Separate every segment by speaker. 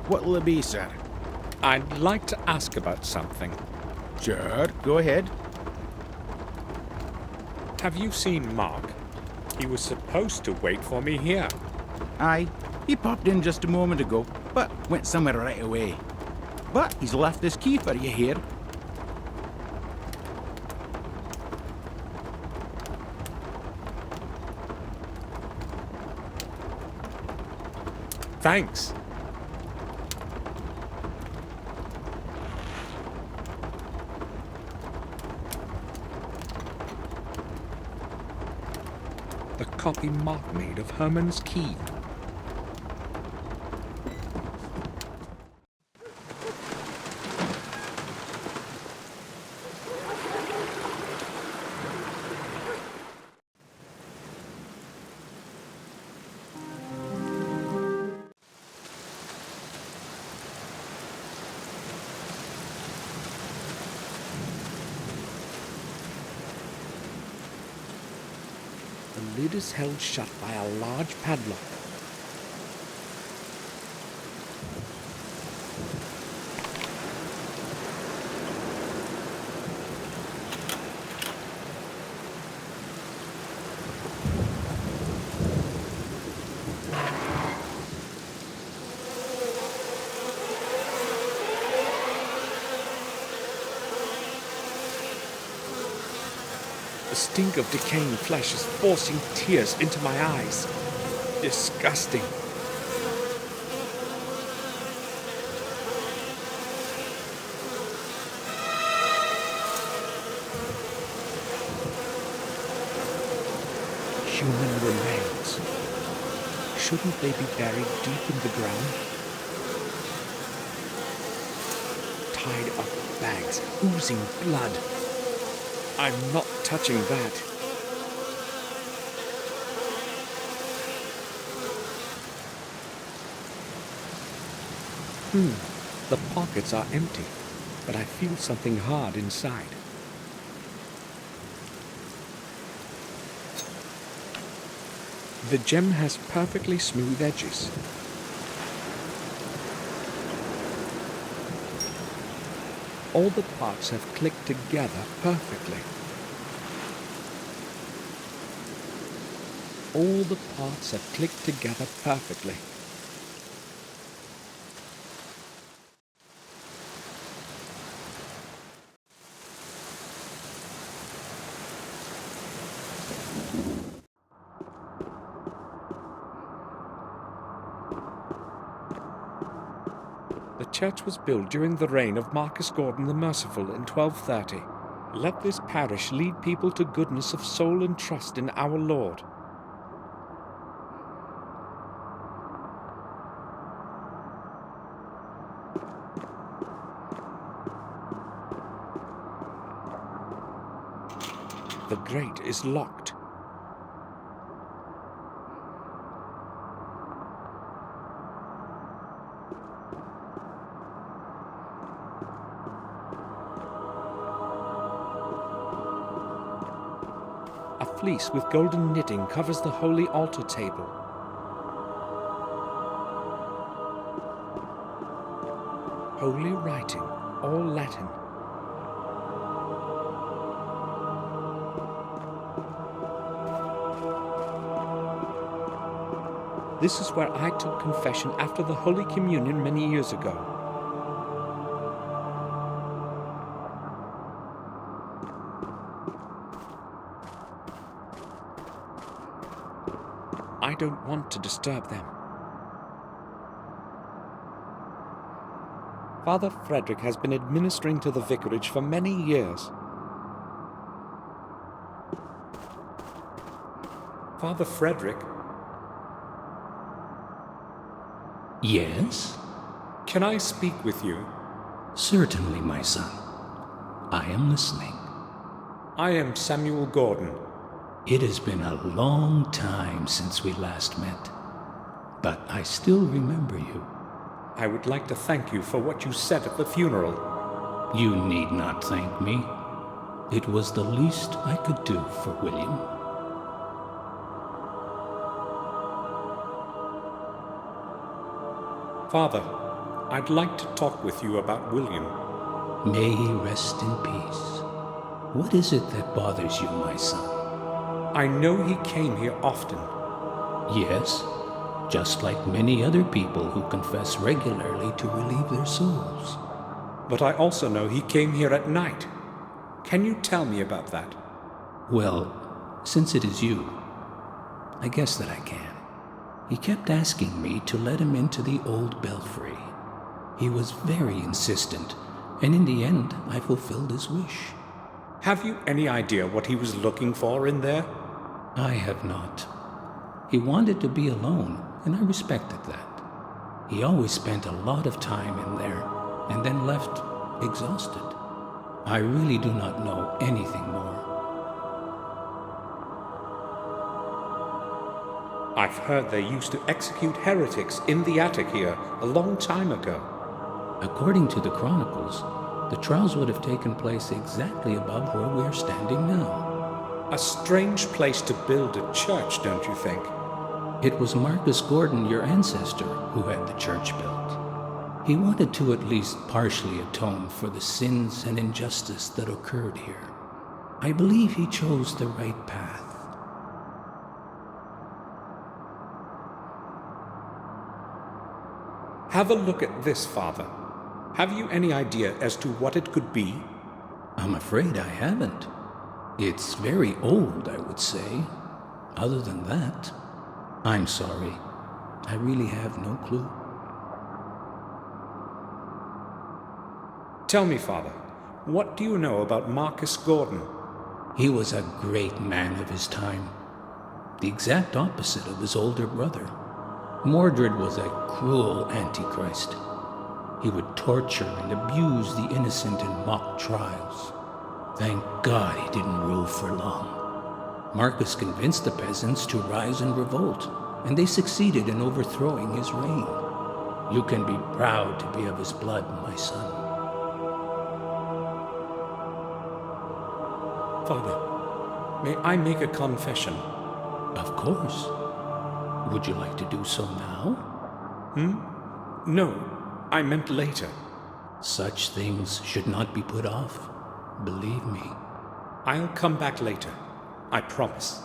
Speaker 1: What'll it be, sir?
Speaker 2: I'd like to ask about something.
Speaker 1: Sure, go ahead.
Speaker 2: Have you seen Mark? He was supposed to wait for me here.
Speaker 1: Aye, he popped in just a moment ago, but went somewhere right away. But he's left this key for you here.
Speaker 2: Thanks. The copy Mark made of Herman's key. The lid is held shut by a large padlock. The stink of decaying flesh is forcing tears into my eyes. Disgusting. Human remains. Shouldn't they be buried deep in the ground? Tied up bags, oozing blood. I'm not touching that. The pockets are empty, but I feel something hard inside. The gem has perfectly smooth edges. All the parts have clicked together perfectly. All the parts have clicked together perfectly. The church was built during the reign of Marcus Gordon the Merciful in 1230. Let this parish lead people to goodness of soul and trust in our Lord. The grate is locked. A fleece with golden knitting covers the holy altar table. Holy writing, all Latin. This is where I took confession after the Holy Communion many years ago. I don't want to disturb them. Father Frederick has been administering to the vicarage for many years. Father Frederick?
Speaker 3: Yes?
Speaker 2: Can I speak with you?
Speaker 3: Certainly, my son. I am listening.
Speaker 2: I am Samuel Gordon.
Speaker 3: It has been a long time since we last met, but I still remember you.
Speaker 2: I would like to thank you for what you said at the funeral.
Speaker 3: You need not thank me. It was the least I could do for William.
Speaker 2: Father, I'd like to talk with you about William.
Speaker 3: May he rest in peace. What is it that bothers you, my son?
Speaker 2: I know he came here often.
Speaker 3: Yes, just like many other people who confess regularly to relieve their souls.
Speaker 2: But I also know he came here at night. Can you tell me about that?
Speaker 3: Well, since it is you, I guess that I can. He kept asking me to let him into the old belfry. He was very insistent, and in the end, I fulfilled his wish.
Speaker 2: Have you any idea what he was looking for in there?
Speaker 3: I have not. He wanted to be alone, and I respected that. He always spent a lot of time in there, and then left exhausted. I really do not know anything more.
Speaker 2: I've heard they used to execute heretics in the attic here a long time ago.
Speaker 3: According to the chronicles, the trials would have taken place exactly above where we are standing now.
Speaker 2: A strange place to build a church, don't you think?
Speaker 3: It was Marcus Gordon, your ancestor, who had the church built. He wanted to at least partially atone for the sins and injustice that occurred here. I believe he chose the right path.
Speaker 2: Have a look at this, Father. Have you any idea as to what it could be?
Speaker 3: I'm afraid I haven't. It's very old, I would say. Other than that, I'm sorry. I really have no clue.
Speaker 2: Tell me, Father, what do you know about Marcus Gordon?
Speaker 3: He was a great man of his time. The exact opposite of his older brother. Mordred was a cruel antichrist. He would torture and abuse the innocent in mock trials. Thank God he didn't rule for long. Marcus convinced the peasants to rise and revolt, and they succeeded in overthrowing his reign. You can be proud to be of his blood, my son.
Speaker 2: Father, may I make a confession?
Speaker 3: Of course. Would you like to do so now?
Speaker 2: No, I meant later.
Speaker 3: Such things should not be put off. Believe me.
Speaker 2: I'll come back later. I promise.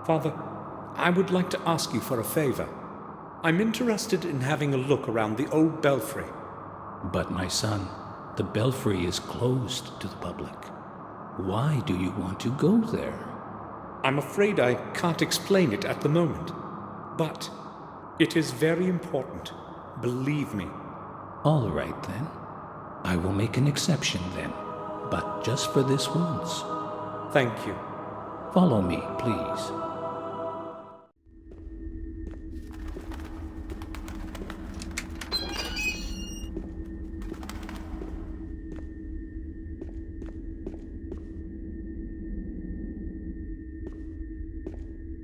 Speaker 2: Father, I would like to ask you for a favor. I'm interested in having a look around the old belfry.
Speaker 3: But my son, the belfry is closed to the public. Why do you want to go there?
Speaker 2: I'm afraid I can't explain it at the moment, but it is very important. Believe me.
Speaker 3: All right, then. I will make an exception, then. But just for this once.
Speaker 2: Thank you.
Speaker 3: Follow me, please.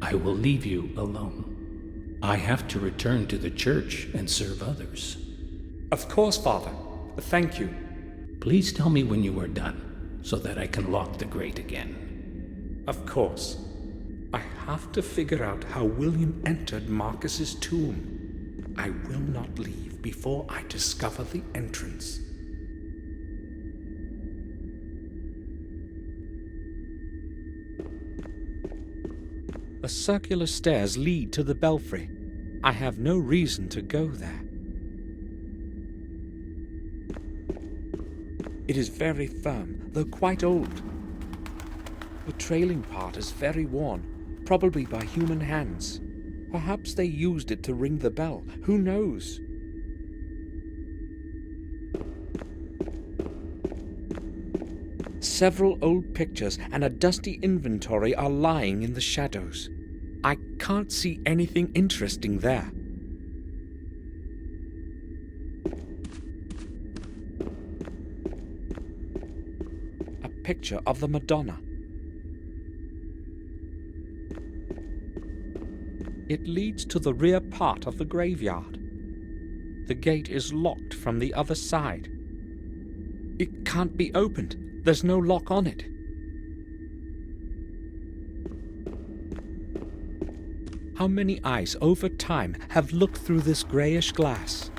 Speaker 3: I will leave you alone. I have to return to the church and serve others.
Speaker 2: Of course, Father. Thank you.
Speaker 3: Please tell me when you are done, so that I can lock the grate again.
Speaker 2: Of course. I have to figure out how William entered Marcus's tomb. I will not leave before I discover the entrance. The circular stairs lead to the belfry. I have no reason to go there. It is very firm, though quite old. The trailing part is very worn, probably by human hands. Perhaps they used it to ring the bell. Who knows? Several old pictures and a dusty inventory are lying in the shadows. I can't see anything interesting there. A picture of the Madonna. It leads to the rear part of the graveyard. The gate is locked from the other side. It can't be opened. There's no lock on it. How many eyes over time have looked through this greyish glass?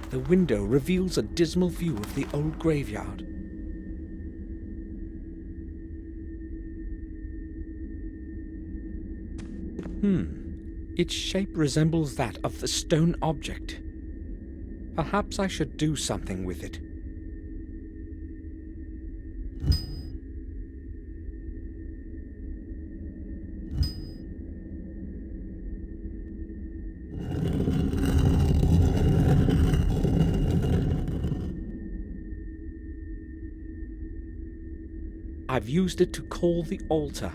Speaker 2: The window reveals a dismal view of the old graveyard. Its shape resembles that of the stone object. Perhaps I should do something with it. I've used it to call the altar.